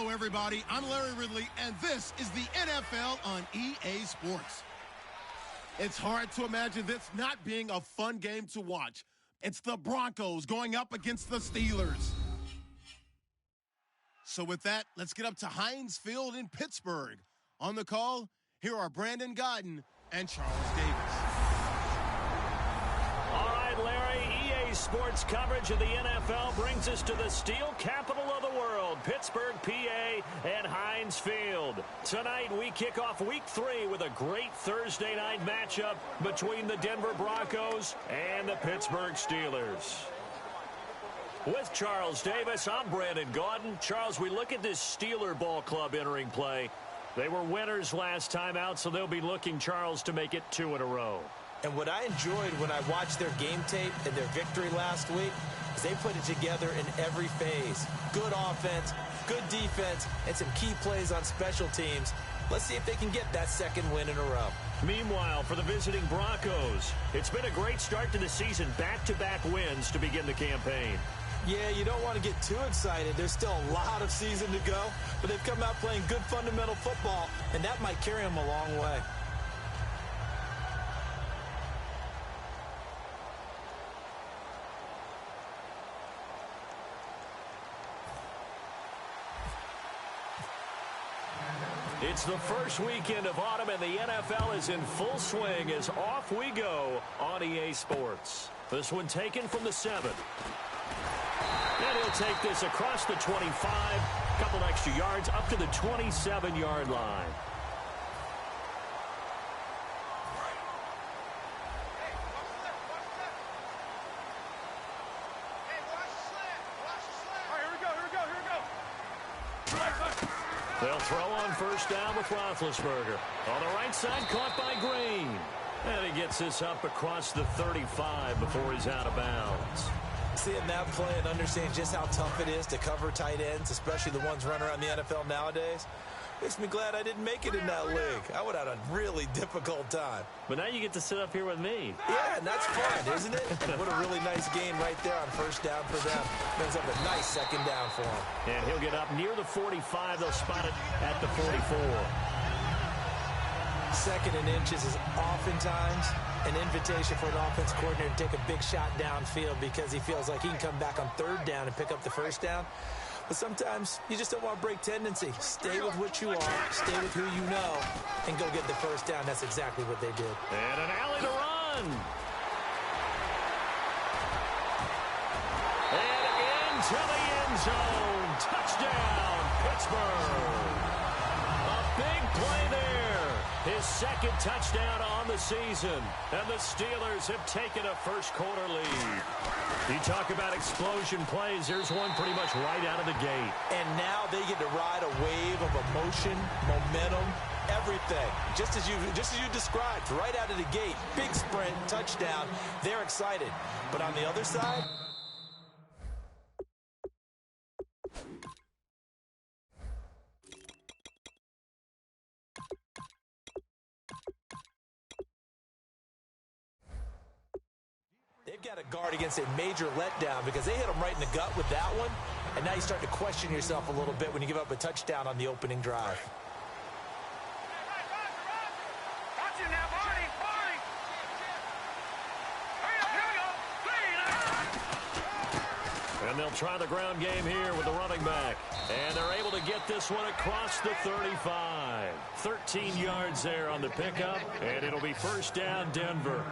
Hello, everybody. I'm Larry Ridley, and this is the NFL on EA Sports. It's hard to imagine this not being a fun game to watch. It's the Broncos going up against the Steelers. So with that, let's get up to Heinz Field in Pittsburgh. On the call, here are Brandon Godden and Charles Davis. All right, Larry, EA Sports coverage of the NFL brings us to the steel capital of the world, Pittsburgh, PA, and Heinz Field. Tonight, we kick off Week 3 with a great Thursday night matchup between the Denver Broncos and the Pittsburgh Steelers. With Charles Davis, I'm Brandon Gaudin. Charles, we look at this Steeler ball club entering play. They were winners last time out, so they'll be looking, Charles, to make it 2 in a row. And what I enjoyed when I watched their game tape and their victory last week is they put it together in every phase. Good offense, good defense, and some key plays on special teams. Let's see if they can get that second win in a row. Meanwhile, for the visiting Broncos, it's been a great start to the season. Back-to-back wins to begin the campaign. Yeah, you don't want to get too excited. There's still a lot of season to go, but they've come out playing good fundamental football, and that might carry them a long way. It's the first weekend of autumn, and the NFL is in full swing as off we go on EA Sports. This one taken from the 7. And he'll take this across the 25, a couple extra yards, up to the 27-yard line. They'll throw on first down with Roethlisberger. On the right side, caught by Green. And he gets this up across the 35 before he's out of bounds. Seeing that play and understanding just how tough it is to cover tight ends, especially the ones running around the NFL nowadays, makes me glad I didn't make it in that league. I would have had a really difficult time. But now you get to sit up here with me. Yeah, and that's fun, isn't it? And what a really nice gain right there on first down for them. Brings up a nice second down for him. And he'll get up near the 45. They'll spot it at the 44. Second and inches is oftentimes an invitation for an offense coordinator to take a big shot downfield because he feels like he can come back on third down and pick up the first down. But sometimes you just don't want to break tendency. Stay with what you are, stay with who you know, and go get the first down. That's exactly what they did. And an alley to run. And into the end zone. Touchdown, Pittsburgh. A big play there. His second touchdown on the season. And the Steelers have taken a first-quarter lead. You talk about explosion plays. There's one pretty much right out of the gate. And now they get to ride a wave of emotion, momentum, everything. Just as you described, right out of the gate. Big sprint, touchdown. They're excited. But on the other side, they've got to guard against a major letdown because they hit them right in the gut with that one. And now you start to question yourself a little bit when you give up a touchdown on the opening drive. And they'll try the ground game here with the running back. And they're able to get this one across the 35. 13 yards there on the pickup. And it'll be first down, Denver.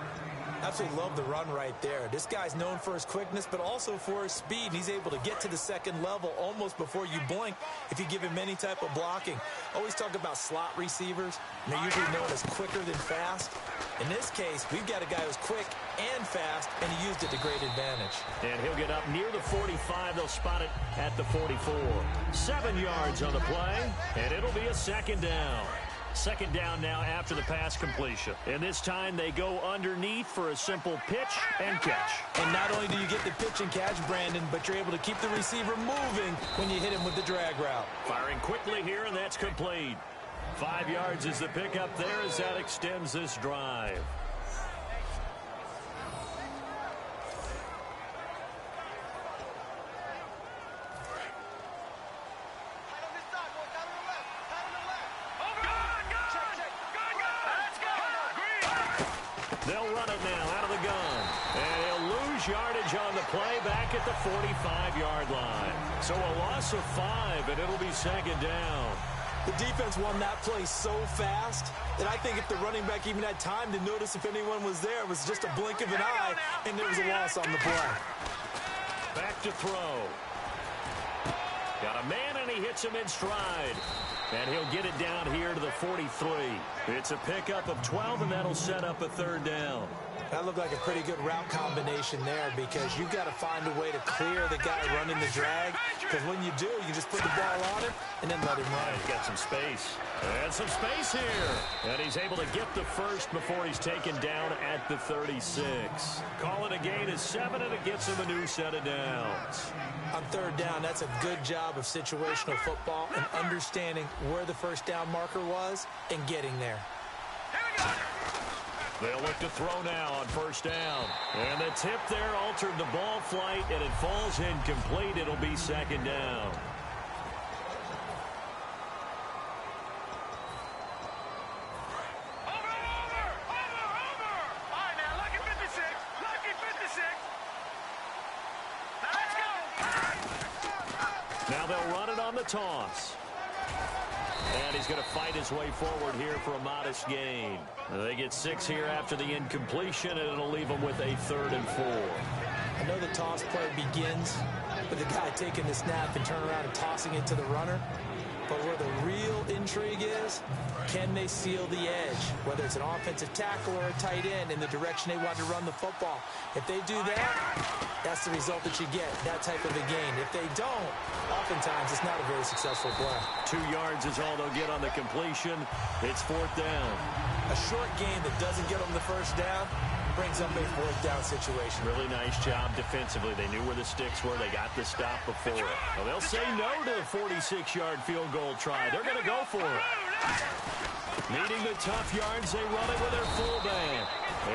Absolutely love the run right there. This guy's known for his quickness, but also for his speed. He's able to get to the second level almost before you blink if you give him any type of blocking. Always talk about slot receivers, and they're usually known as quicker than fast. In this case, we've got a guy who's quick and fast, and he used it to great advantage. And he'll get up near the 45. They'll spot it at the 44. 7 yards on the play, and it'll be a second down. Second down now after the pass completion. And this time they go underneath for a simple pitch and catch. And not only do you get the pitch and catch, Brandon, but you're able to keep the receiver moving when you hit him with the drag route. Firing quickly here, and that's complete. 5 yards is the pickup there as that extends this drive. yardage on the play back at the 45-yard line. So a loss of 5, and it'll be second down. The defense won that play so fast that I think if the running back even had time to notice if anyone was there, it was just a blink of an eye, and there was a loss on the play. Back to throw. Got a man, and he hits him in stride. And he'll get it down here to the 43. It's a pickup of 12, and that'll set up a third down. That looked like a pretty good route combination there because you've got to find a way to clear the guy running the drag. Because when you do, you just put the ball on him and then let him run. He's got some space. And some space here. And he's able to get the first before he's taken down at the 36. Call it a gain of 7, and it gets him a new set of downs. On third down, that's a good job of situational football and understanding where the first down marker was and getting there. They'll look to throw now on first down. And the tip there altered the ball flight, and it falls incomplete. It'll be second down. Now they'll run it on the toss. And he's going to fight his way forward here for a modest gain. They get 6 here after the incompletion, and it'll leave them with a 3rd and 4. I know the toss play begins with the guy taking the snap and turn around and tossing it to the runner. But where the real intrigue is, can they seal the edge? Whether it's an offensive tackle or a tight end in the direction they want to run the football. If they do that, that's the result that you get, that type of a gain. If they don't, oftentimes it's not a very successful play. 2 yards is all they'll get on the completion. It's 4th down. A short gain that doesn't get them the first down brings up a 4th down situation. Really nice job defensively. They knew where the sticks were. They got the stop before it. Well, they'll say no to the 46-yard field goal try. They're going to go for it. Needing the tough yards, they run it with their fullback.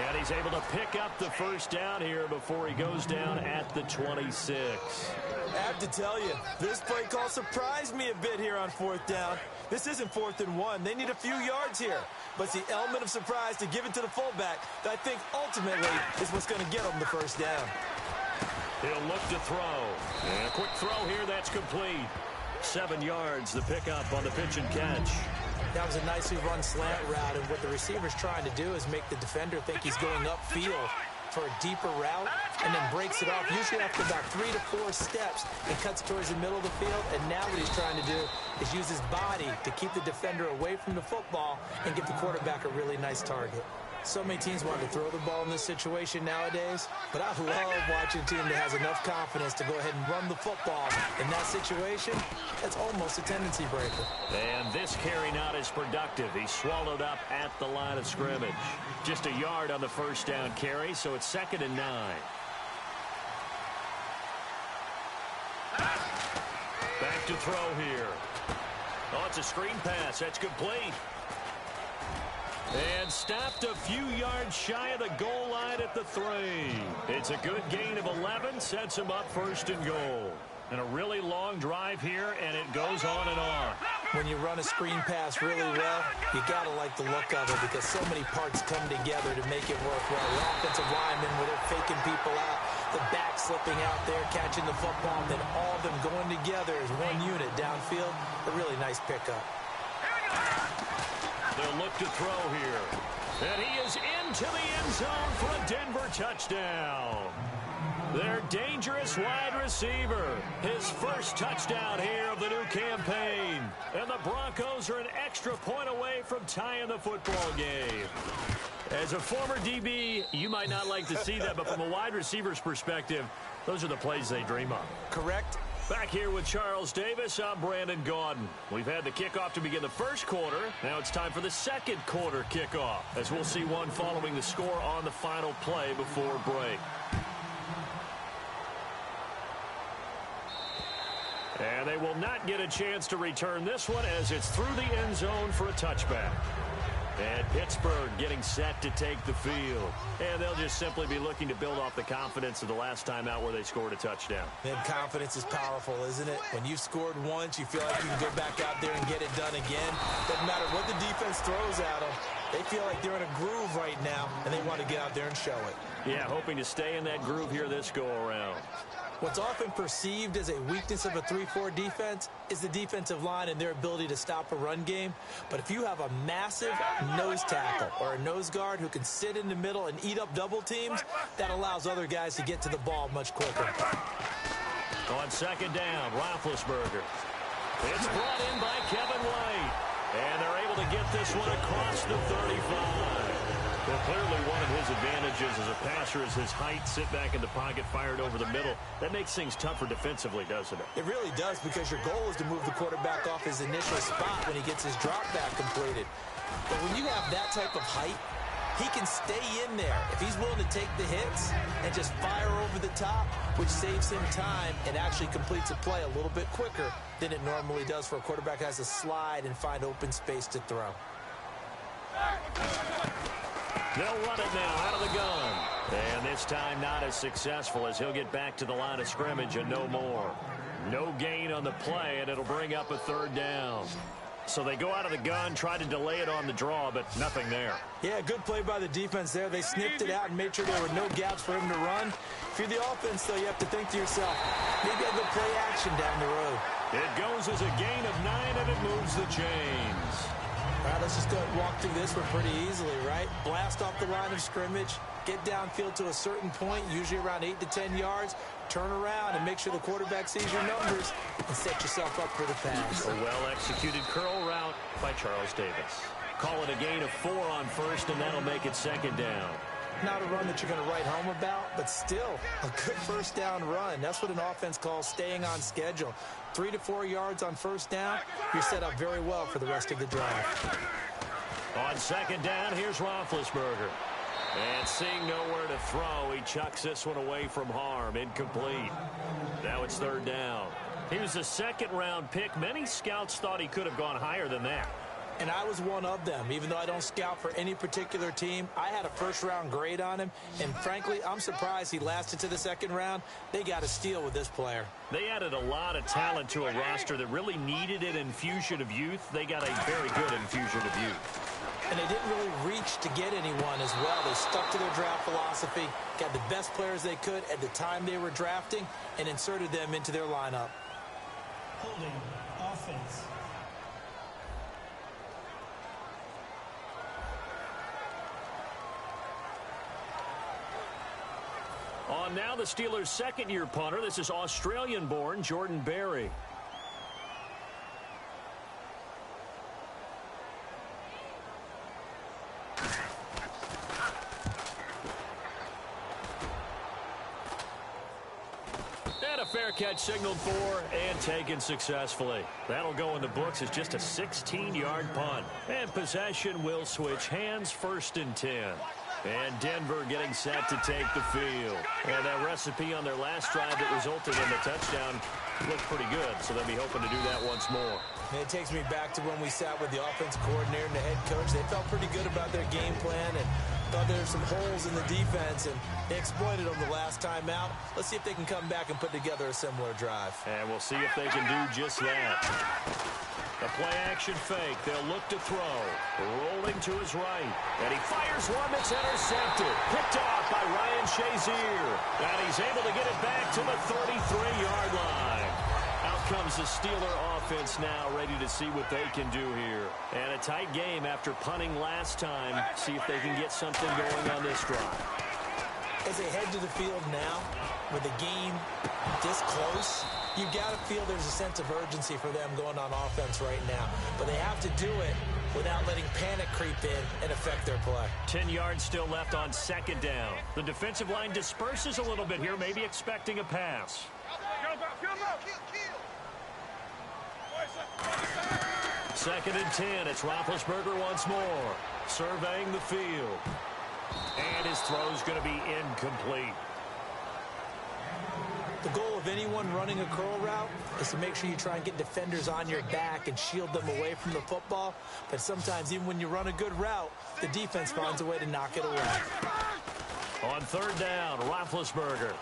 And he's able to pick up the first down here before he goes down at the 26. I have to tell you, this play call surprised me a bit here on 4th down. This isn't 4th and 1. They need a few yards here. But it's the element of surprise to give it to the fullback that I think ultimately is what's going to get them the first down. He'll look to throw. And a quick throw here, that's complete. 7 yards, the pickup on the pitch and catch. That was a nicely run slant route, and what the receiver's trying to do is make the defender think he's going upfield for a deeper route and then breaks it off, usually after about 3 to 4 steps, and cuts towards the middle of the field. And now what he's trying to do is use his body to keep the defender away from the football and give the quarterback a really nice target. So many teams want to throw the ball in this situation nowadays, but I love watching a team that has enough confidence to go ahead and run the football. In that situation, that's almost a tendency breaker. And this carry not as productive. He's swallowed up at the line of scrimmage. Just a yard on the first down carry, so it's 2nd and 9. Back to throw here. Oh, it's a screen pass. That's complete. And stopped a few yards shy of the goal line at the 3. It's a good gain of 11, sets him up 1st and goal. And a really long drive here, and it goes on and on. When you run a screen pass really well, you got to like the look of it because so many parts come together to make it work well. The offensive linemen, where they're faking people out, the back slipping out there, catching the football, and then all of them going together as one unit downfield. A really nice pickup. They'll look to throw here. And he is into the end zone for a Denver touchdown. Their dangerous wide receiver. His first touchdown here of the new campaign. And the Broncos are an extra point away from tying the football game. As a former DB, you might not like to see that, but from a wide receiver's perspective, those are the plays they dream of. Correct. Back here with Charles Davis, I'm Brandon Gaudin. We've had the kickoff to begin the first quarter. Now it's time for the second quarter kickoff, as we'll see one following the score on the final play before break. And they will not get a chance to return this one as it's through the end zone for a touchback. And Pittsburgh getting set to take the field. And they'll just simply be looking to build off the confidence of the last time out where they scored a touchdown. And confidence is powerful, isn't it? When you've scored once, you feel like you can go back out there and get it done again. Doesn't matter what the defense throws at them. They feel like they're in a groove right now, and they want to get out there and show it. Yeah, hoping to stay in that groove here this go-around. What's often perceived as a weakness of a 3-4 defense is the defensive line and their ability to stop a run game. But if you have a massive nose tackle or a nose guard who can sit in the middle and eat up double teams, that allows other guys to get to the ball much quicker. On second down, Roethlisberger. It's brought in by Kevin White. And they're able to get this one across the 35. Well, clearly one of his advantages as a passer is his height. Sit back in the pocket, fired over the middle. That makes things tougher defensively, doesn't it? It really does, because your goal is to move the quarterback off his initial spot when he gets his drop back completed. But when you have that type of height, he can stay in there if he's willing to take the hits and just fire over the top, which saves him time and actually completes a play a little bit quicker than it normally does for a quarterback that has to slide and find open space to throw. They'll run it now out of the gun. And this time not as successful, as he'll get back to the line of scrimmage and no more. No gain on the play, and it'll bring up a third down. So they go out of the gun, try to delay it on the draw, but nothing there. Yeah, good play by the defense there. They sniffed it out and made sure there were no gaps for him to run. If you're the offense, though, you have to think to yourself, maybe I'll go play action down the road. It goes as a gain of 9, and it moves the chains. All right, let's just go and walk through this one pretty easily, right? Blast off the line of scrimmage, get downfield to a certain point, usually around 8 to 10 yards, turn around and make sure the quarterback sees your numbers and set yourself up for the pass. A well-executed curl route by Charles Davis. Call it a gain of 4 on first, and that'll make it second down. Not a run that you're going to write home about, but still a good first down run. That's what an offense calls staying on schedule. 3 to 4 yards on first down, you're set up very well for the rest of the drive. On second down, here's Roethlisberger. And seeing nowhere to throw, he chucks this one away from harm. Incomplete. Now it's third down. He was a second-round pick. Many scouts thought he could have gone higher than that. And I was one of them. Even though I don't scout for any particular team, I had a first-round grade on him. And frankly, I'm surprised he lasted to the second round. They got a steal with this player. They added a lot of talent to a roster that really needed an infusion of youth. They got a very good infusion of youth. And they didn't really reach to get anyone as well. They stuck to their draft philosophy, got the best players they could at the time they were drafting, and inserted them into their lineup. Holding offense. On now the Steelers' second-year punter. This is Australian-born Jordan Berry. And a fair catch signaled for and taken successfully. That'll go in the books as just a 16-yard punt. And possession will switch hands, 1st and 10. And Denver getting set to take the field. And that recipe on their last drive that resulted in the touchdown looked pretty good, so they'll be hoping to do that once more. And it takes me back to when we sat with the offensive coordinator and the head coach. They felt pretty good about their game plan and thought there were some holes in the defense, and they exploited them the last time out. Let's see if they can come back and put together a similar drive. And we'll see if they can do just that. The play-action fake. They'll look to throw. Rolling to his right. And he fires one that's intercepted. Picked off by Ryan Shazier. And he's able to get it back to the 33-yard line. Out comes the Steeler offense now, ready to see what they can do here. And a tight game after punting last time. See if they can get something going on this drive. As they head to the field now, with the game this close, you got to feel there's a sense of urgency for them going on offense right now. But they have to do it without letting panic creep in and affect their play. 10 yards still left on second down. The defensive line disperses a little bit here, maybe expecting a pass. Second and 10. It's Roethlisberger once more. Surveying the field. And his throw's going to be incomplete. The goal of anyone running a curl route is to make sure you try and get defenders on your back and shield them away from the football. But sometimes, even when you run a good route, the defense finds a way to knock it away. On third down, Roethlisberger.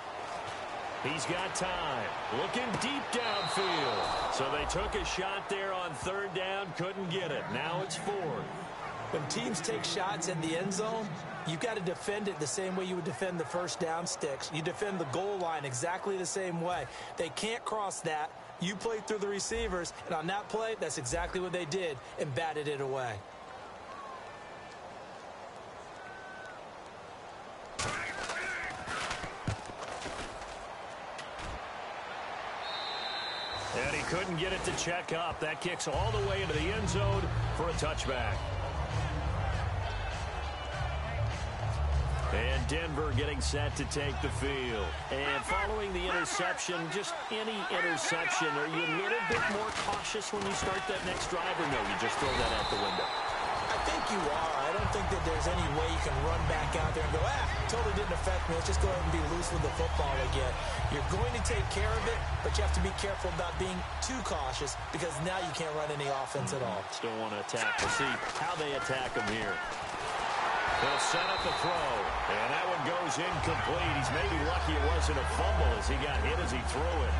He's got time. Looking deep downfield. So they took a shot there on third down, couldn't get it. Now it's 4th. When teams take shots in the end zone, you've got to defend it the same way you would defend the first down sticks. You defend the goal line exactly the same way. They can't cross that. You played through the receivers, and on that play, that's exactly what they did and batted it away. And he couldn't get it to check up. That kicks all the way into the end zone for a touchback. And Denver getting set to take the field. And following the interception, just any interception, are you a little bit more cautious when you start that next drive, or no, you just throw that out the window? I think you are. I don't think that there's any way you can run back out there and go, totally didn't affect me. Let's just go ahead and be loose with the football again. You're going to take care of it, but you have to be careful about being too cautious because now you can't run any offense at all. Still want to attack. We'll see how they attack him here. They'll set up the throw, and that one goes incomplete. He's maybe lucky it wasn't a fumble as he got hit as he threw it.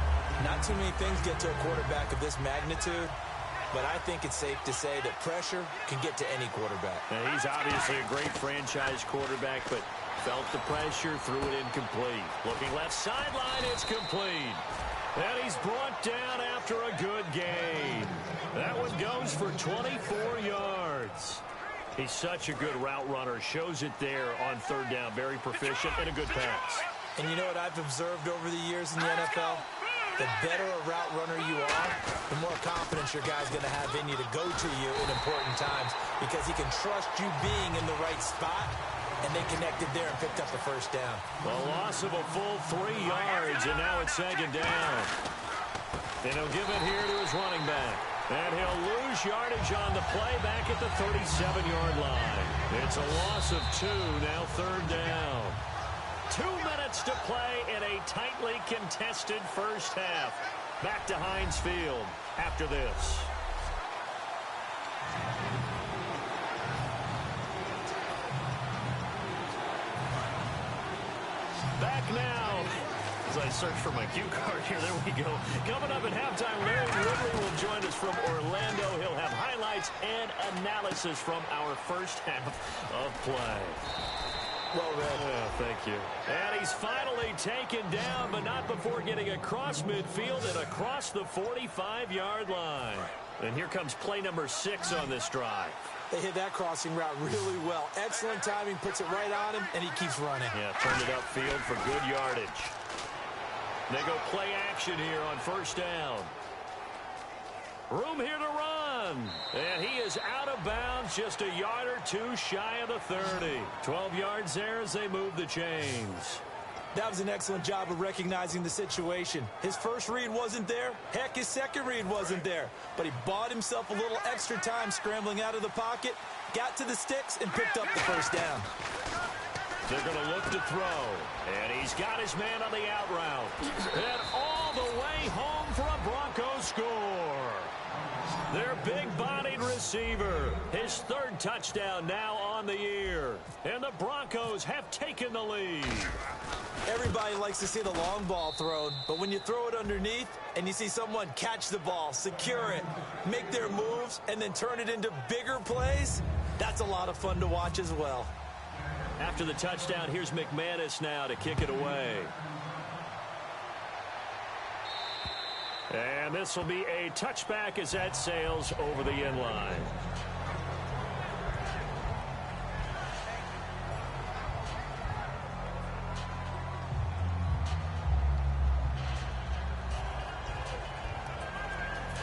Not too many things get to a quarterback of this magnitude, but I think it's safe to say that pressure can get to any quarterback. Now, he's obviously a great franchise quarterback, but felt the pressure, threw it incomplete. Looking left sideline, it's complete. And he's brought down after a good gain. That one goes for 24 yards. He's such a good route runner. Shows it there on third down. Very proficient and a good pass. And you know what I've observed over the years in the NFL? The better a route runner you are, the more confidence your guy's going to have in you to go to you in important times because he can trust you being in the right spot, and they connected there and picked up the first down. A loss of a full 3 yards, and now it's second down. And he'll give it here to his running back. And he'll lose yardage on the play back at the 37-yard line. It's a loss of 2, now third down. 2 minutes to play in a tightly contested first half. Back to Heinz Field after this. Back now. As I search for my cue card here, there we go. Coming up at halftime, Larry Ridley will join us from Orlando. He'll have highlights and analysis from our first half of play. Well read. Yeah, thank you. And he's finally taken down, but not before getting across midfield and across the 45-yard line. And here comes play number 6 on this drive. They hit that crossing route really well. Excellent timing, puts it right on him, and he keeps running. Yeah, turned it upfield for good yardage. They go play action here on first down. Room here to run. And he is out of bounds, just a yard or two shy of the 30. 12 yards there as they move the chains. That was an excellent job of recognizing the situation. His first read wasn't there. Heck, his second read wasn't there. But he bought himself a little extra time scrambling out of the pocket, got to the sticks, and picked up the first down. They're going to look to throw. And he's got his man on the out route. And all the way home for a Broncos score. Their big-bodied receiver. His third touchdown now on the year. And the Broncos have taken the lead. Everybody likes to see the long ball thrown, but when you throw it underneath and you see someone catch the ball, secure it, make their moves, and then turn it into bigger plays, that's a lot of fun to watch as well. After the touchdown, here's McManus now to kick it away. And this will be a touchback as that sails over the end line.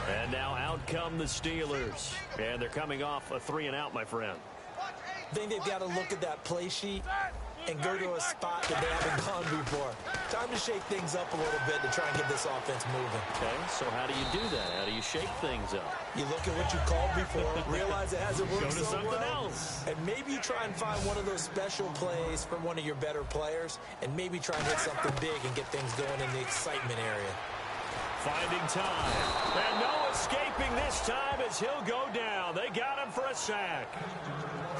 And now out come the Steelers. And they're coming off a 3-and-out, my friend. I think they've got to look at that play sheet and go to a spot that they haven't gone before. Time to shake things up a little bit to try and get this offense moving. Okay, so how do you do that? How do you shake things up? You look at what you called before, realize it hasn't worked Go to so something well, else. and maybe you try and find one of those special plays from one of your better players, and maybe try and hit something big and get things going in the excitement area. Finding time. And no escaping this time as he'll go down. They got him for a sack.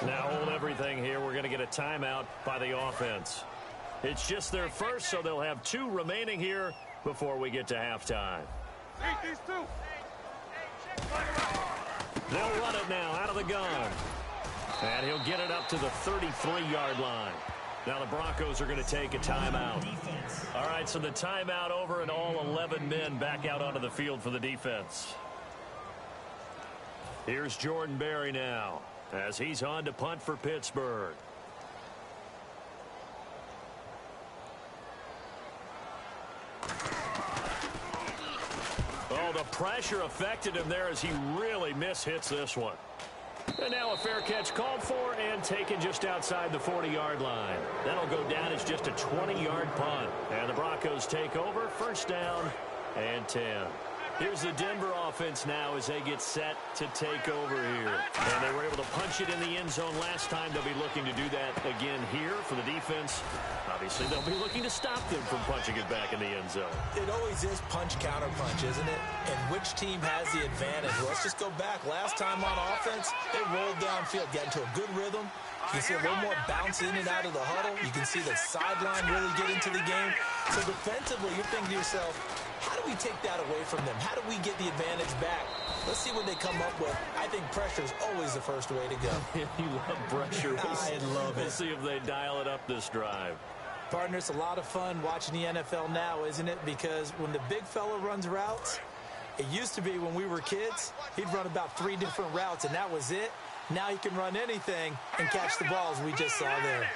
Now hold everything here. We're going to get a timeout by the offense. It's just their first, so they'll have 2 remaining here before we get to halftime. They'll run it now out of the gun. And he'll get it up to the 33-yard line. Now the Broncos are going to take a timeout. All right, so the timeout over and all 11 men back out onto the field for the defense. Here's Jordan Berry now as he's on to punt for Pittsburgh. Oh, the pressure affected him there as he really mishits this one. And now a fair catch called for and taken just outside the 40-yard line. That'll go down as just a 20-yard punt. And the Broncos take over, first down and 10. Here's the Denver offense now as they get set to take over here. And they were able to punch it in the end zone last time. They'll be looking to do that again here for the defense. Obviously, they'll be looking to stop them from punching it back in the end zone. It always is punch-counter-punch, isn't it? And which team has the advantage? Well, let's just go back. Last time on offense, they rolled downfield, got into a good rhythm. You can see a little more bounce in and out of the huddle. You can see the sideline really get into the game. So defensively, you're thinking to yourself, how do we take that away from them? How do we get the advantage back? Let's see what they come up with. I think pressure is always the first way to go. You love pressure. I love it. We'll see if they dial it up this drive. Partner, it's a lot of fun watching the NFL now, isn't it? Because when the big fella runs routes, it used to be when we were kids, he'd run about 3 different routes, and that was it. Now he can run anything and catch the balls we just saw there.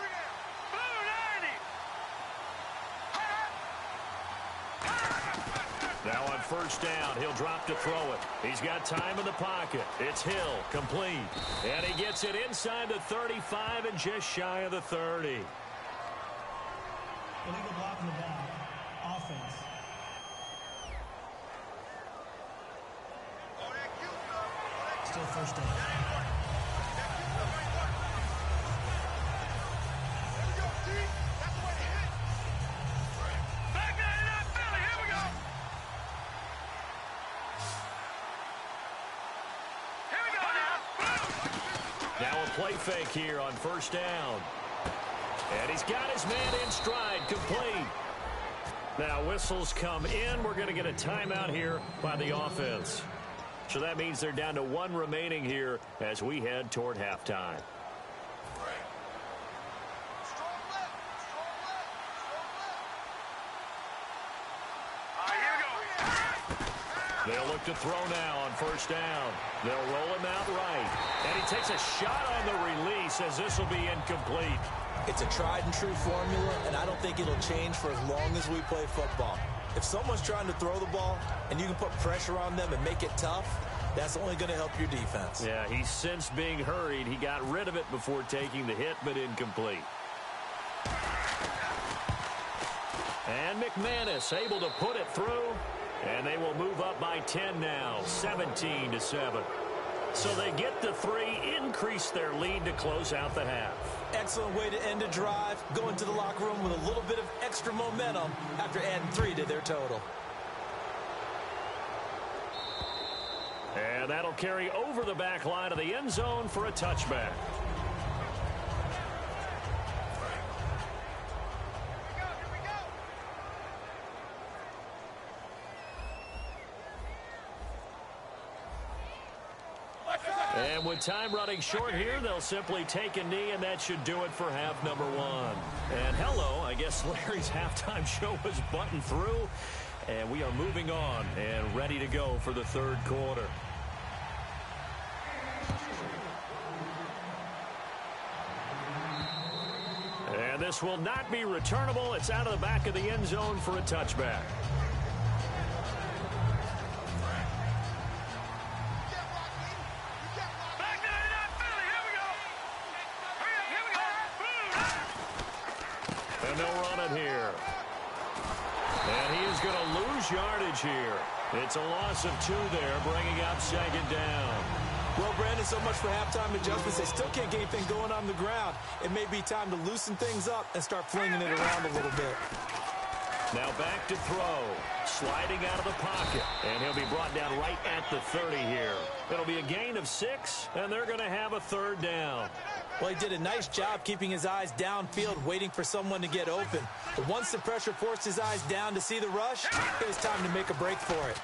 Now on first down, he'll drop to throw it. He's got time in the pocket. It's Hill, complete. And he gets it inside the 35 and just shy of the 30. Illegal block in the back. Offense. Still first down. Now a play fake here on first down. And he's got his man in stride, complete. Now whistles come in. We're going to get a timeout here by the offense. So that means they're down to 1 remaining here as we head toward halftime. They'll look to throw now on first down. They'll roll him out right. And he takes a shot on the release as this will be incomplete. It's a tried-and-true formula, and I don't think it'll change for as long as we play football. If someone's trying to throw the ball and you can put pressure on them and make it tough, that's only going to help your defense. Yeah, he's since being hurried. He got rid of it before taking the hit, but incomplete. And McManus able to put it through. And they will move up by 10 now, 17-7. So they get the 3, increase their lead to close out the half. Excellent way to end a drive. Go into the locker room with a little bit of extra momentum after adding 3 to their total. And that'll carry over the back line of the end zone for a touchback. And with time running short here, they'll simply take a knee, and that should do it for half number 1. And hello, I guess Larry's halftime show was buttoned through, and we are moving on and ready to go for the third quarter. And this will not be returnable. It's out of the back of the end zone for a touchback. And they'll run it here. And he is going to lose yardage here. It's a loss of 2 there, bringing up second down. Well, Brandon, so much for halftime adjustments. They still can't get anything going on the ground. It may be time to loosen things up and start flinging it around a little bit. Now back to throw. Sliding out of the pocket. And he'll be brought down right at the 30 here. It'll be a gain of 6, and they're going to have a third down. Well, he did a nice job keeping his eyes downfield, waiting for someone to get open. But once the pressure forced his eyes down to see the rush, it was time to make a break for it.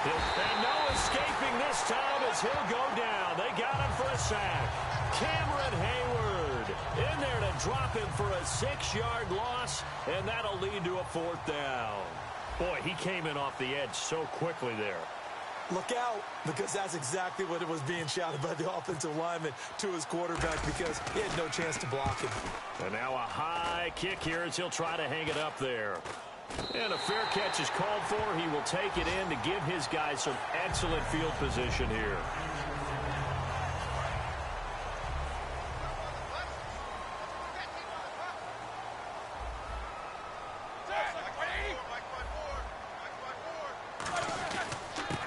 And no escaping this time as he'll go down. They got him for a sack. Cameron Hayward in there to drop him for a 6-yard loss, and that'll lead to a 4th down. Boy, he came in off the edge so quickly there. Look out, because that's exactly what it was being shouted by the offensive lineman to his quarterback, because he had no chance to block him. And now a high kick here as he'll try to hang it up there. And a fair catch is called for. He will take it in to give his guys some excellent field position here.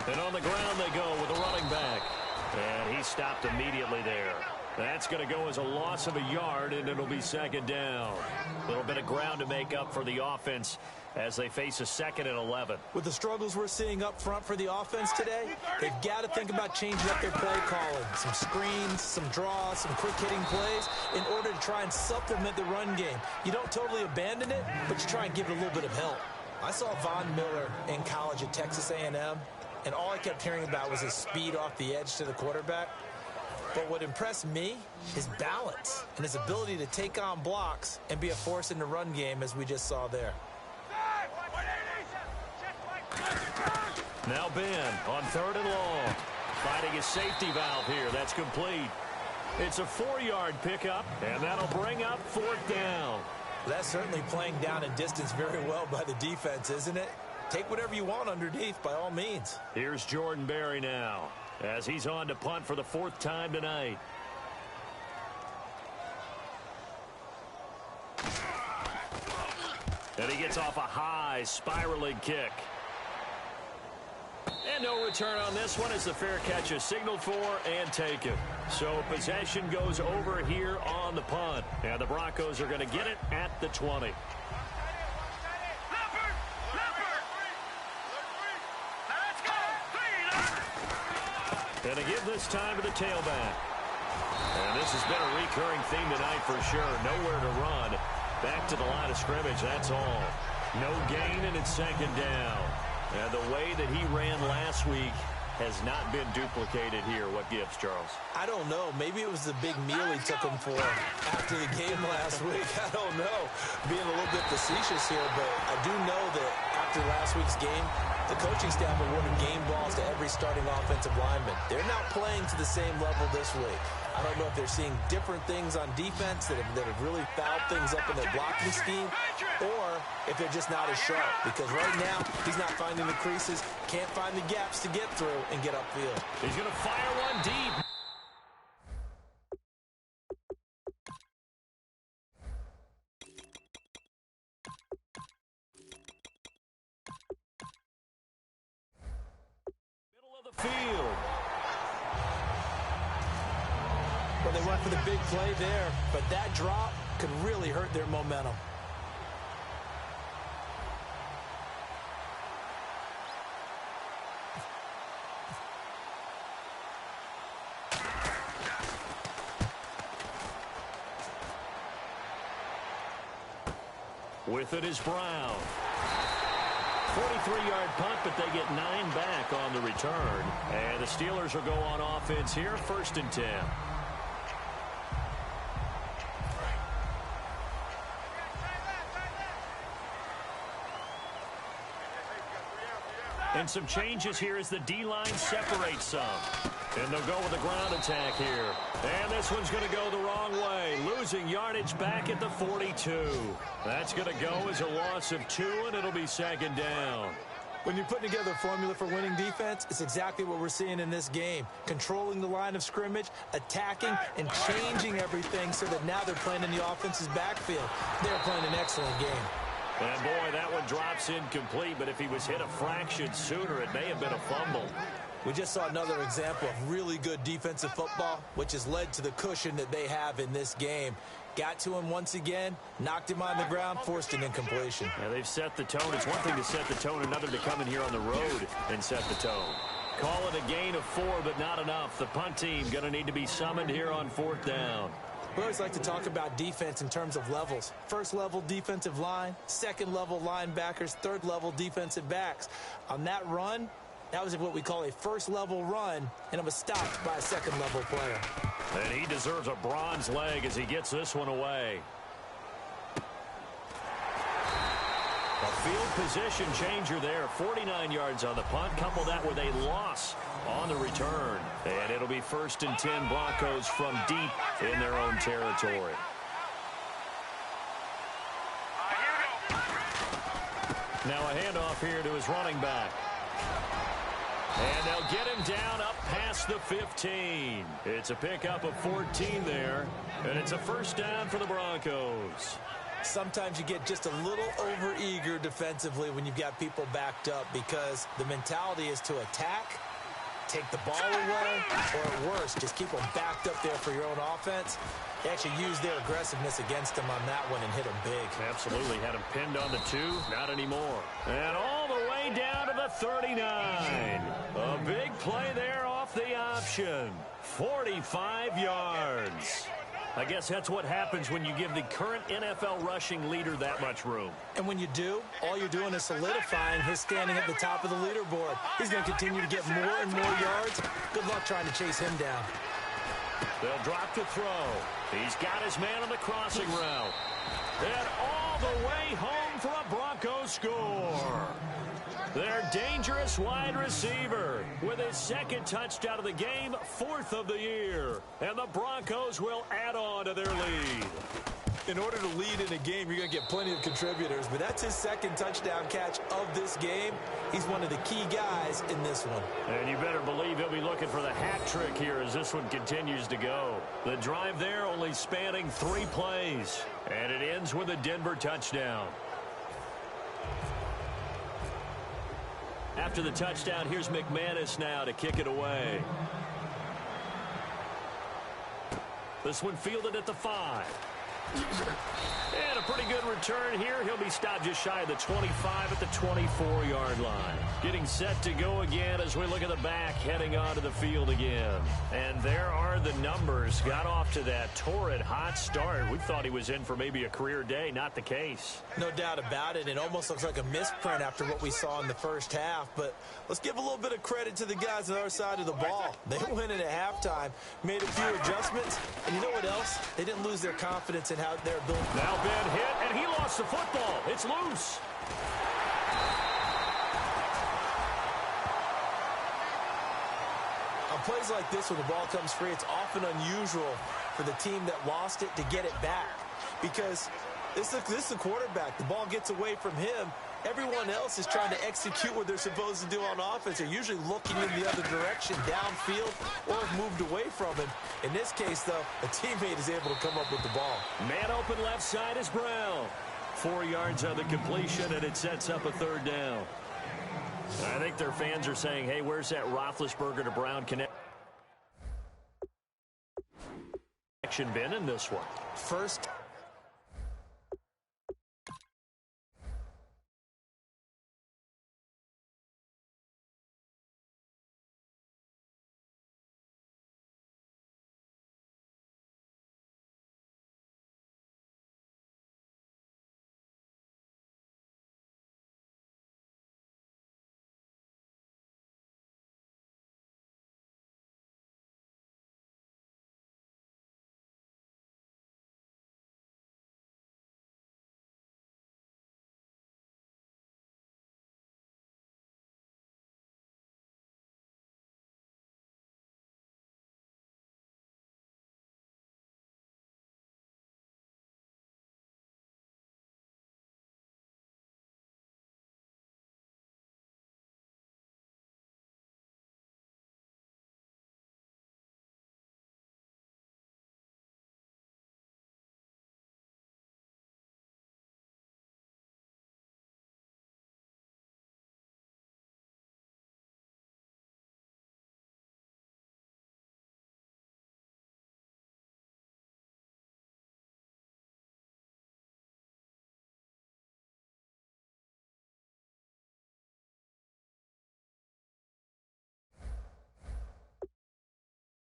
And on the ground they go with a running back. And he stopped immediately there. That's going to go as a loss of a yard, and it'll be 2nd down. A little bit of ground to make up for the offense as they face a 2nd and 11. With the struggles we're seeing up front for the offense today, they've got to think about changing up their play calling. Some screens, some draws, some quick-hitting plays in order to try and supplement the run game. You don't totally abandon it, but you try and give it a little bit of help. I saw Von Miller in college at Texas A&M, and all I kept hearing about was his speed off the edge to the quarterback. But what impressed me, his balance and his ability to take on blocks and be a force in the run game, as we just saw there. Now Ben on 3rd and long. Finding his safety valve here. That's complete. It's a 4-yard pickup, and that'll bring up 4th down. That's certainly playing down and distance very well by the defense, isn't it? Take whatever you want underneath, by all means. Here's Jordan Berry now, as he's on to punt for the 4th time tonight. And he gets off a high spiraling kick. And no return on this one as the fair catch is signaled for and taken. So possession goes over here on the punt. And the Broncos are going to get it at the 20. And to give this time to the tailback. And this has been a recurring theme tonight for sure. Nowhere to run. Back to the line of scrimmage, that's all. No gain, and it's 2nd down. And the way that he ran last week has not been duplicated here. What gives, Charles? I don't know. Maybe it was the big meal he took him for after the game last week. I don't know. Being a little bit facetious here, but I do know that after last week's game, the coaching staff awarded game balls to every starting offensive lineman. They're not playing to the same level this week. I don't know if they're seeing different things on defense that have really fouled things up in their blocking scheme, or if they're just not as sharp. Because right now, he's not finding the creases, can't find the gaps to get through and get upfield. He's going to fire one deep. Middle of the field. Well, they went for the big play there, but that drop could really hurt their momentum. With it is Brown. 43-yard punt, but they get 9 back on the return. And the Steelers will go on offense here, 1st and 10. And some changes here as the D-line separates some. And they'll go with a ground attack here. And this one's going to go the wrong way. Losing yardage back at the 42. That's going to go as a loss of 2, and it'll be 2nd down. When you're putting together a formula for winning defense, it's exactly what we're seeing in this game. Controlling the line of scrimmage, attacking, and changing everything so that now they're playing in the offense's backfield. They're playing an excellent game. And boy, that one drops incomplete, but if he was hit a fraction sooner, it may have been a fumble. We just saw another example of really good defensive football, which has led to the cushion that they have in this game. Got to him once again, knocked him on the ground, forced an incompletion. Yeah, they've set the tone. It's one thing to set the tone, another to come in here on the road and set the tone. Call it a gain of 4, but not enough. The punt team going to need to be summoned here on 4th down. We always like to talk about defense in terms of levels. First level defensive line, second level linebackers, third level defensive backs. On that run, That was what we call a first-level run, and it was stopped by a second-level player. And he deserves a bronze leg as he gets this one away. A field position changer there. 49 yards on the punt. Couple that with a loss on the return. And it'll be 1st and 10 Broncos from deep in their own territory. Now a handoff here to his running back. And they'll get him down up past the 15. It's a pickup of 14 there. And it's a 1st down for the Broncos. Sometimes you get just a little over-eager defensively when you've got people backed up because the mentality is to attack, take the ball away, or at worst, just keep them backed up there for your own offense. They actually used their aggressiveness against him on that one and hit him big. Absolutely. Had him pinned on the 2. Not anymore. And all the way down to the 39. A big play there off the option. 45 yards. I guess that's what happens when you give the current NFL rushing leader that much room. And when you do, all you're doing is solidifying his standing at the top of the leaderboard. He's going to continue to get more and more yards. Good luck trying to chase him down. They'll drop to throw. He's got his man on the crossing route. And all the way home for a Broncos score. Their dangerous wide receiver with his 2nd touchdown of the game, 4th of the year. And the Broncos will add on to their lead. In order to lead in a game, you're going to get plenty of contributors, but that's his 2nd touchdown catch of this game. He's one of the key guys in this one. And you better believe he'll be looking for the hat trick here as this one continues to go. The drive there only spanning 3 plays, and it ends with a Denver touchdown. After the touchdown, here's McManus now to kick it away. This one fielded at the 5. And a pretty good return here. He'll be stopped just shy of the 25 at the 24-yard line. Getting set to go again as we look at the back, heading onto the field again. And there are the numbers. Got off to that torrid hot start. We thought he was in for maybe a career day. Not the case. No doubt about it. It almost looks like a misprint after what we saw in the first half. But let's give a little bit of credit to the guys on our side of the ball. They went in at halftime, made a few adjustments. And you know what else? They didn't lose their confidence in how they're built. Now Ben hit, and he lost the football. It's loose. On plays like this, when the ball comes free, it's often unusual for the team that lost it to get it back. Because this is the quarterback. The ball gets away from him. Everyone else is trying to execute what they're supposed to do on offense. They're usually looking in the other direction, downfield, or have moved away from him. In this case, though, a teammate is able to come up with the ball. Man open left side is Brown. 4 yards on the completion, and it sets up a 3rd down. I think their fans are saying, hey, where's that Roethlisberger to Brown connection been in this one? First.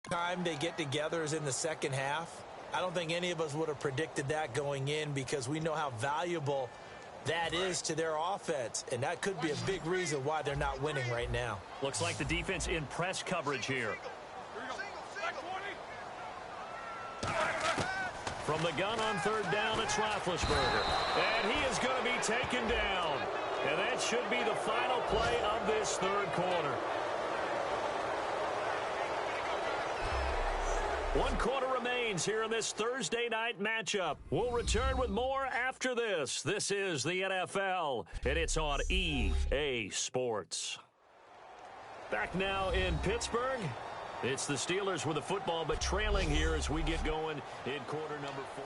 Time they get together is in the second half. I don't think any of us would have predicted that going in because we know how valuable that is to their offense, and that could be a big reason why they're not winning right now. Looks like the defense in press coverage here. From the gun on third down, it's Roethlisberger. And he is going to be taken down. And that should be the final play of this third quarter. One quarter remains here in this Thursday night matchup. We'll return with more after this. This is the NFL, and it's on EA Sports. Back now in Pittsburgh. It's the Steelers with the football, but trailing here as we get going in quarter number 4.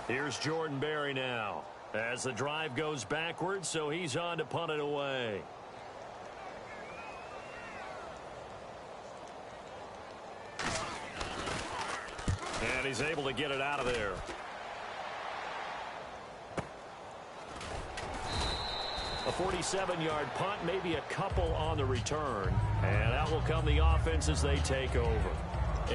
Here's Jordan Berry now as the drive goes backwards, so he's on to punt it away. And he's able to get it out of there. A 47-yard punt, maybe a couple on the return. And out will come the offense as they take over.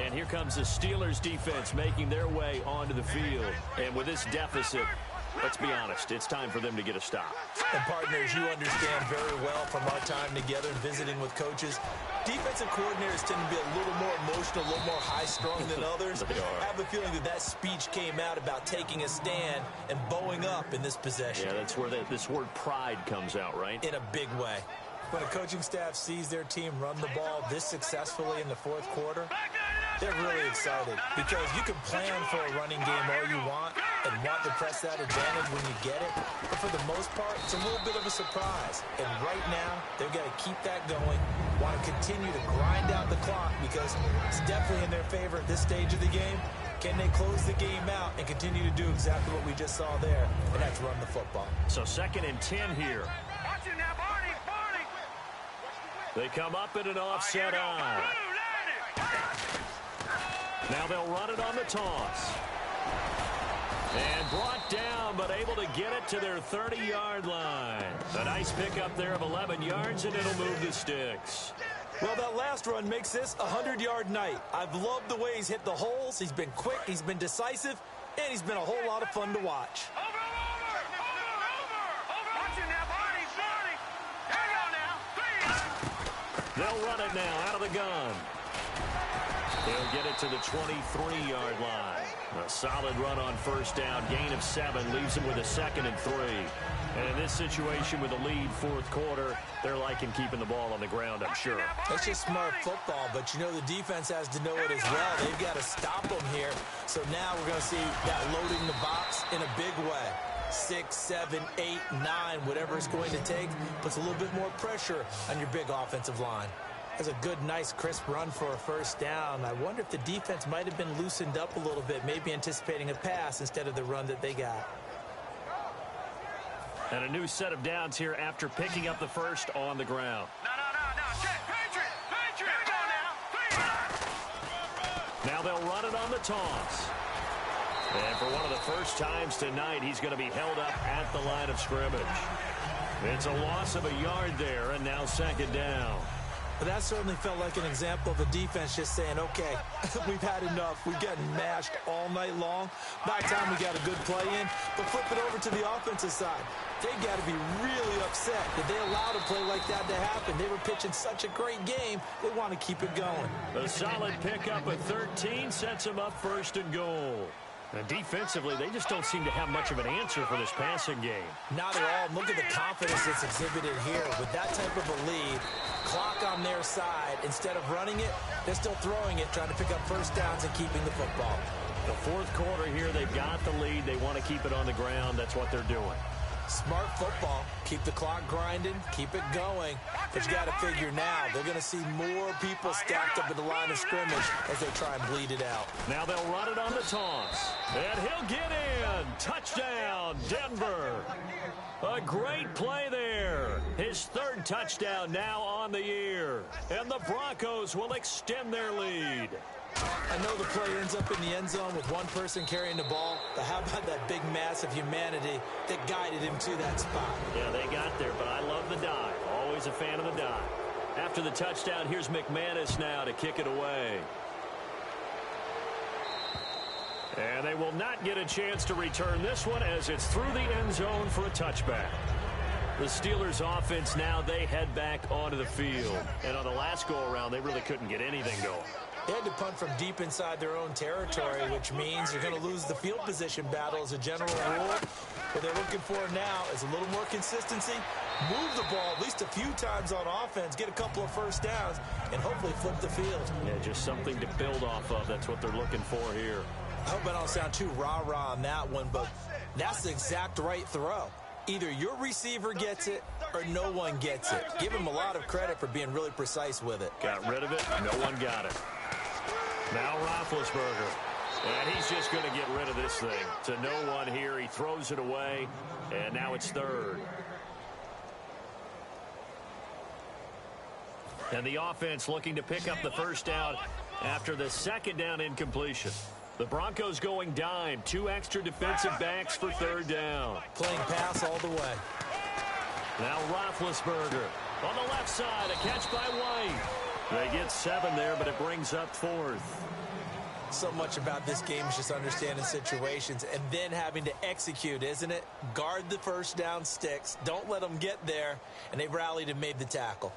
And here comes the Steelers defense making their way onto the field. And with this deficit, let's be honest, it's time for them to get a stop. And partners, you understand very well from our time together visiting with coaches, defensive coordinators tend to be a little more emotional, a little more high-strung than others. I have a feeling that speech came out about taking a stand and bowing up in this possession. Yeah, that's where this word pride comes out, right? In a big way. When a coaching staff sees their team run the ball this successfully in the fourth quarter, they're really excited because you can plan for a running game all you want and want to press that advantage when you get it. But for the most part, it's a little bit of a surprise. And right now, they've got to keep that going, want to continue to grind out the clock because it's definitely in their favor at this stage of the game. Can they close the game out and continue to do exactly what we just saw there, and that's run the football. So 2nd and 10 here. They come up in an offset eye. Now they'll run it on the toss. And brought down, but able to get it to their 30-yard line. A nice pickup there of 11 yards, and it'll move the sticks. Well, that last run makes this a 100-yard night. I've loved the way he's hit the holes. He's been quick, he's been decisive, and he's been a whole lot of fun to watch. They'll run it now out of the gun. They'll get it to the 23-yard line. A solid run on first down. Gain of 7 leaves them with a 2nd and 3. And in this situation with a lead fourth quarter, they're liking keeping the ball on the ground, I'm sure. That's just smart football, but you know the defense has to know it as well. They've got to stop them here. So now we're going to see that loading the box in a big way. 6, 7, 8, 9, whatever it's going to take, puts a little bit more pressure on your big offensive line. That's a good, nice, crisp run for a first down. I wonder if the defense might have been loosened up a little bit, maybe anticipating a pass instead of the run that they got. And a new set of downs here after picking up the first on the ground. Now they'll run it on the toss. And for one of the first times tonight, he's going to be held up at the line of scrimmage. It's a loss of a yard there, and now 2nd down. But that certainly felt like an example of the defense just saying, okay, we've had enough. We've gotten mashed all night long. By the time we got a good play in, but flip it over to the offensive side. They got to be really upset that they allowed a play like that to happen. They were pitching such a great game, they want to keep it going. A solid pickup at 13 sets them up 1st and goal. And defensively, they just don't seem to have much of an answer for this passing game. Not at all. Look at the confidence that's exhibited here. With that type of a lead, clock on their side, instead of running it, they're still throwing it, trying to pick up first downs and keeping the football. The fourth quarter here, they've got the lead. They want to keep it on the ground. That's what they're doing. Smart football. Keep the clock grinding. Keep it going. But you got to figure now, they're going to see more people stacked up at the line of scrimmage as they try and bleed it out. Now they'll run it on the toss. And he'll get in. Touchdown, Denver. A great play there. His 3rd touchdown now on the year. And the Broncos will extend their lead. I know the play ends up in the end zone with one person carrying the ball, but how about that big mass of humanity that guided him to that spot? Yeah, they got there, but I love the dive. Always a fan of the dive. After the touchdown, here's McManus now to kick it away. And they will not get a chance to return this one as it's through the end zone for a touchback. The Steelers offense now, they head back onto the field. And on the last go-around, they really couldn't get anything going. They had to punt from deep inside their own territory, which means you're going to lose the field position battle as a general rule. What they're looking for now is a little more consistency, move the ball at least a few times on offense, get a couple of first downs, and hopefully flip the field. Yeah, just something to build off of. That's what they're looking for here. I hope I don't sound too rah-rah on that one, but that's the exact right throw. Either your receiver gets it or no one gets it. Give him a lot of credit for being really precise with it. Got rid of it. No one got it. Now Roethlisberger. And he's just going to get rid of this thing. To no one here. He throws it away. And now it's third. And the offense looking to pick up the first down after the second down incompletion. The Broncos going dime. 2 extra defensive backs for third down. Playing pass all the way. Now Roethlisberger on the left side. A catch by White. They get 7 there, but it brings up 4th. So much about this game is just understanding situations and then having to execute, isn't it? Guard the first down sticks. Don't let them get there. And they rallied and made the tackle.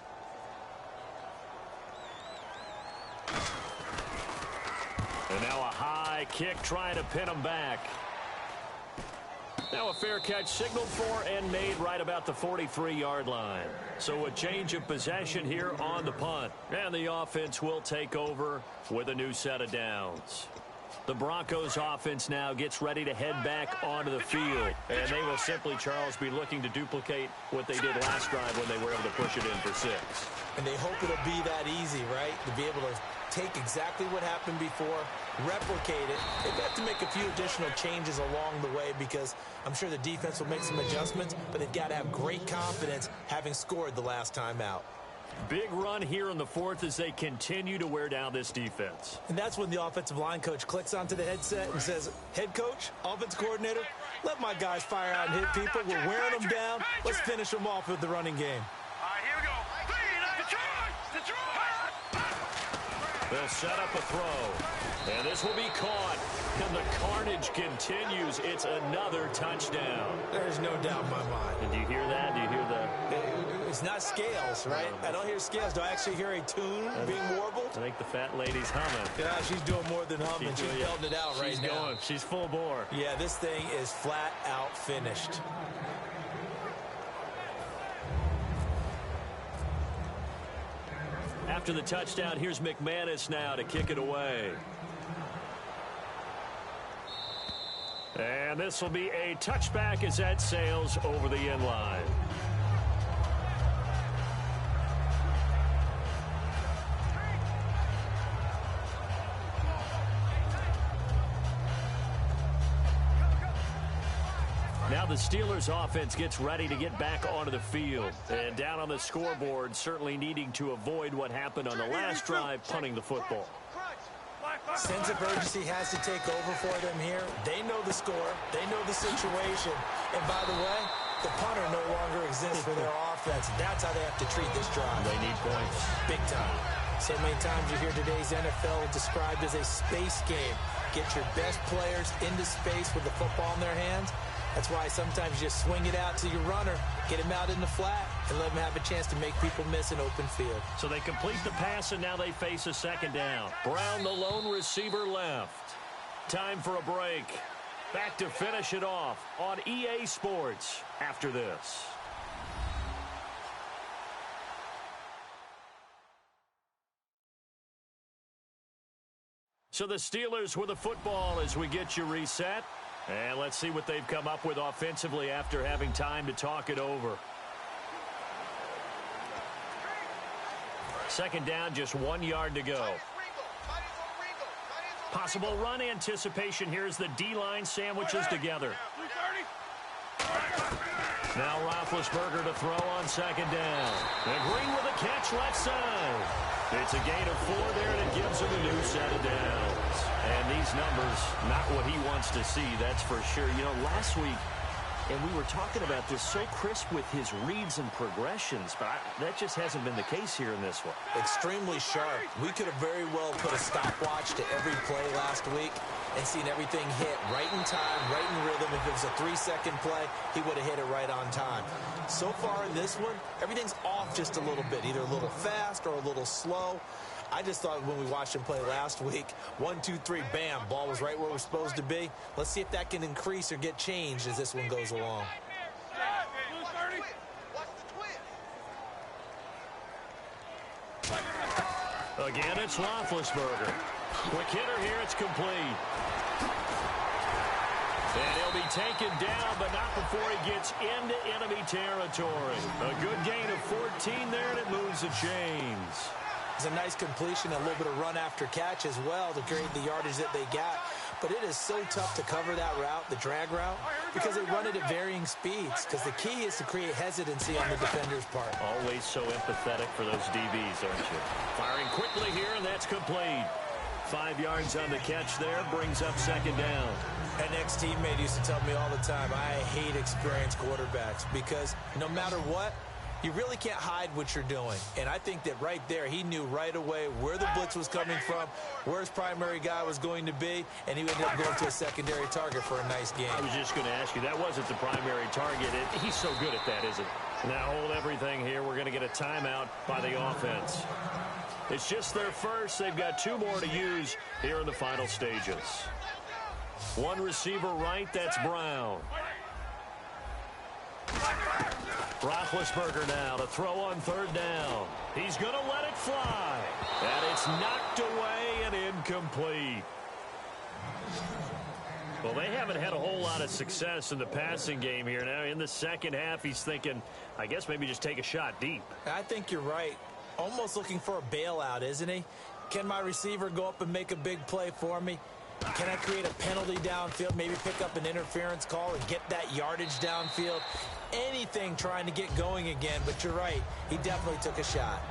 And now a high kick trying to pin him back. Now a fair catch signaled for and made right about the 43-yard line. So a change of possession here on the punt. And the offense will take over with a new set of downs. The Broncos offense now gets ready to head back onto the field. And they will simply, Charles, be looking to duplicate what they did last drive when they were able to push it in for 6. And they hope it'll be that easy, right? To be able to take exactly what happened before, replicate it. They've got to make a few additional changes along the way because I'm sure the defense will make some adjustments, but they've got to have great confidence having scored the last time out. Big run here in the 4th as they continue to wear down this defense. And that's when the offensive line coach clicks onto the headset and says, head coach, offense coordinator, let my guys fire out and hit people. We're wearing them down. Let's finish them off with the running game. All right, here we go. They'll set up a throw. And this will be caught. And the carnage continues. It's another touchdown. There's no doubt in my mind. And do you hear that? Do you hear the... It's not scales, right? I don't hear scales. Do I actually hear a tune being warbled? I think the fat lady's humming. Yeah, she's doing more than humming. She's belting it out right now. She's full bore. Yeah, this thing is flat out finished. After the touchdown, here's McManus now to kick it away. And this will be a touchback as that sails over the end line. Now the Steelers offense gets ready to get back onto the field. And down on the scoreboard, certainly needing to avoid what happened on the last drive, punting the football. Sense of urgency has to take over for them here. They know the score. They know the situation. And by the way, the punter no longer exists for their offense. That's how they have to treat this drive. They need points. Big time. So many times you hear today's NFL described as a space game. Get your best players into space with the football in their hands. That's why sometimes you just swing it out to your runner, get him out in the flat, and let him have a chance to make people miss an open field. So they complete the pass, and now they face a second down. Brown, the lone receiver, left. Time for a break. Back to finish it off on EA Sports after this. So the Steelers with the football as we get you reset. And let's see what they've come up with offensively after having time to talk it over. Second down, just 1 yard to go. Possible run anticipation. Here's the D-line sandwiches together. Now Roethlisberger to throw on second down. And Green with a catch left side. It's a gain of 4 there, and it gives him a new set of downs. And these numbers, not what he wants to see, that's for sure. You know, last week, and we were talking about this, so crisp with his reads and progressions, but that just hasn't been the case here in this one. Extremely sharp. We could have very well put a stopwatch to every play last week. and seen everything hit right in time, right in rhythm. If it was a 3-second play, he would have hit it right on time. So far in this one, everything's off just a little bit, either a little fast or a little slow. I just thought when we watched him play last week, 1, 2, 3, bam, ball was right where it was supposed to be. Let's see if that can increase or get changed as this one goes along. Again, it's Roethlisberger. Quick hitter here, it's complete. And he'll be taken down, but not before he gets into enemy territory. A good gain of 14 there, and it moves the chains. It's a nice completion, a little bit of run after catch as well to create the yardage that they got. But it is so tough to cover that route, the drag route, because they run it at varying speeds. Because the key is to create hesitancy on the defender's part. Always so empathetic for those DBs, aren't you? Firing quickly here, and that's complete. 5 yards on the catch there, brings up second down. An ex-teammate used to tell me all the time, I hate experienced quarterbacks because no matter what, you really can't hide what you're doing. And I think that right there, he knew right away where the blitz was coming from, where his primary guy was going to be, and he ended up going to a secondary target for a nice game. I was just going to ask you, that wasn't the primary target. He's so good at that, isn't he? Now hold everything here. We're going to get a timeout by the offense. It's just their first. They've got 2 more to use here in the final stages. One receiver right, that's Brown. Roethlisberger now to throw on third down. He's going to let it fly. And it's knocked away and incomplete. Well, they haven't had a whole lot of success in the passing game here. Now, in the second half, he's thinking, I guess maybe just take a shot deep. I think you're right. Almost looking for a bailout, isn't he? Can my receiver go up and make a big play for me? Can I create a penalty downfield, maybe pick up an interference call and get that yardage downfield? Anything trying to get going again, but you're right. He definitely took a shot.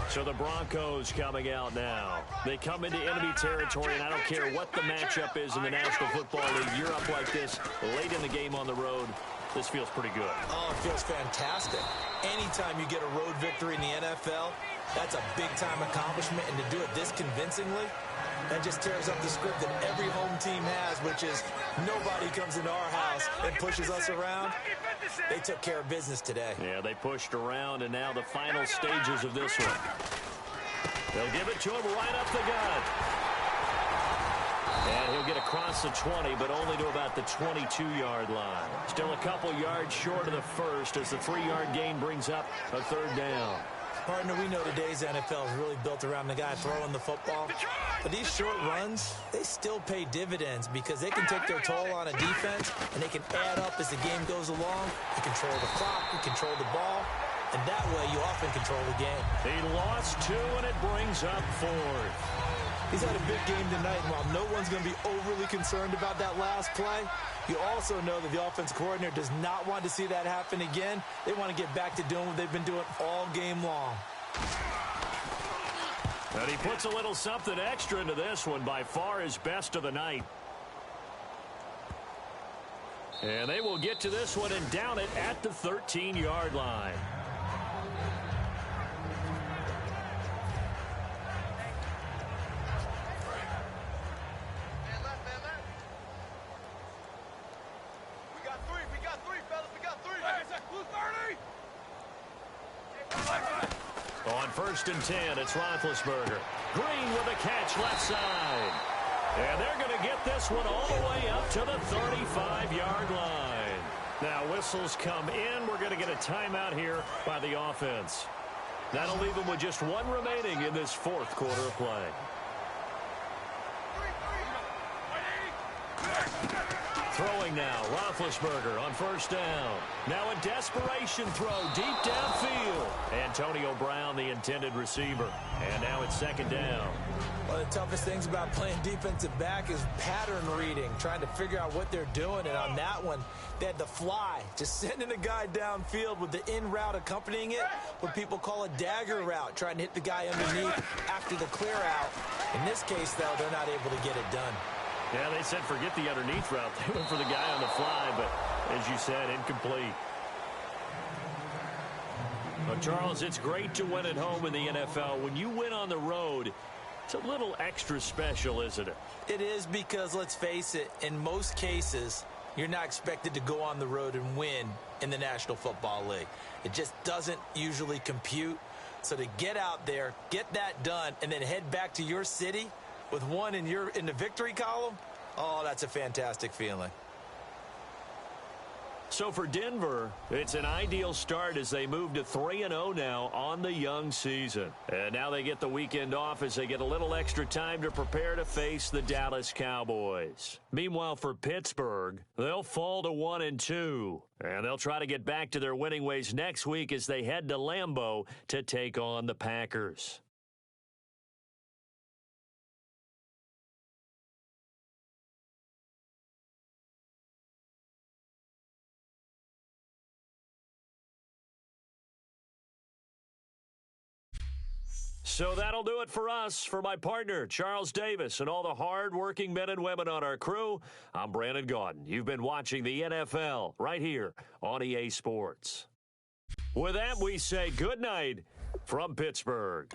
So the Broncos coming out now. They come into enemy territory, and I don't care what the matchup is in the National Football League. You're up like this late in the game on the road. This feels pretty good. Oh, it feels fantastic. Anytime you get a road victory in the NFL, that's a big-time accomplishment, and to do it this convincingly, that just tears up the script that every home team has, which is nobody comes into our house and pushes us around. They took care of business today. Yeah, they pushed around, and now the final stages of this one. They'll give it to him right up the gut. And he'll get across the 20, but only to about the 22-yard line. Still a couple yards short of the first as the 3-yard gain brings up a third down. Partner, we know today's NFL is really built around the guy throwing the football. But these short runs, they still pay dividends because they can take their toll on a defense, and they can add up as the game goes along. You control the clock, you control the ball, and that way you often control the game. He lost 2, and it brings up 4th. He's had a big game tonight, and while no one's going to be overly concerned about that last play, you also know that the offense coordinator does not want to see that happen again. They want to get back to doing what they've been doing all game long. And he puts a little something extra into this one, by far his best of the night. And they will get to this one and down it at the 13-yard line. On 1st and 10, it's Roethlisberger. Green with a catch left side. And they're going to get this one all the way up to the 35-yard line. Now whistles come in. We're going to get a timeout here by the offense. That'll leave them with just 1 remaining in this 4th quarter of play. Throwing now, Roethlisberger on 1st down. Now a desperation throw deep downfield. Antonio Brown, the intended receiver. And now it's 2nd down. One of the toughest things about playing defensive back is pattern reading, trying to figure out what they're doing. And on that one, they had the fly, just sending a guy downfield with the in route accompanying it, what people call a dagger route, trying to hit the guy underneath after the clear out. In this case, though, they're not able to get it done. Yeah, they said forget the underneath route. They went for the guy on the fly, but as you said, incomplete. Well, Charles, it's great to win at home in the NFL. When you win on the road, it's a little extra special, isn't it? It is, because let's face it, in most cases, you're not expected to go on the road and win in the National Football League. It just doesn't usually compute. So to get out there, get that done, and then head back to your city with one in the victory column, oh, that's a fantastic feeling. So for Denver, it's an ideal start as they move to 3-0 now on the young season. And now they get the weekend off as they get a little extra time to prepare to face the Dallas Cowboys. Meanwhile, for Pittsburgh, they'll fall to 1-2. And they'll try to get back to their winning ways next week as they head to Lambeau to take on the Packers. So that'll do it for us. For my partner, Charles Davis, and all the hard-working men and women on our crew, I'm Brandon Gaudin. You've been watching the NFL right here on EA Sports. With that, we say good night from Pittsburgh.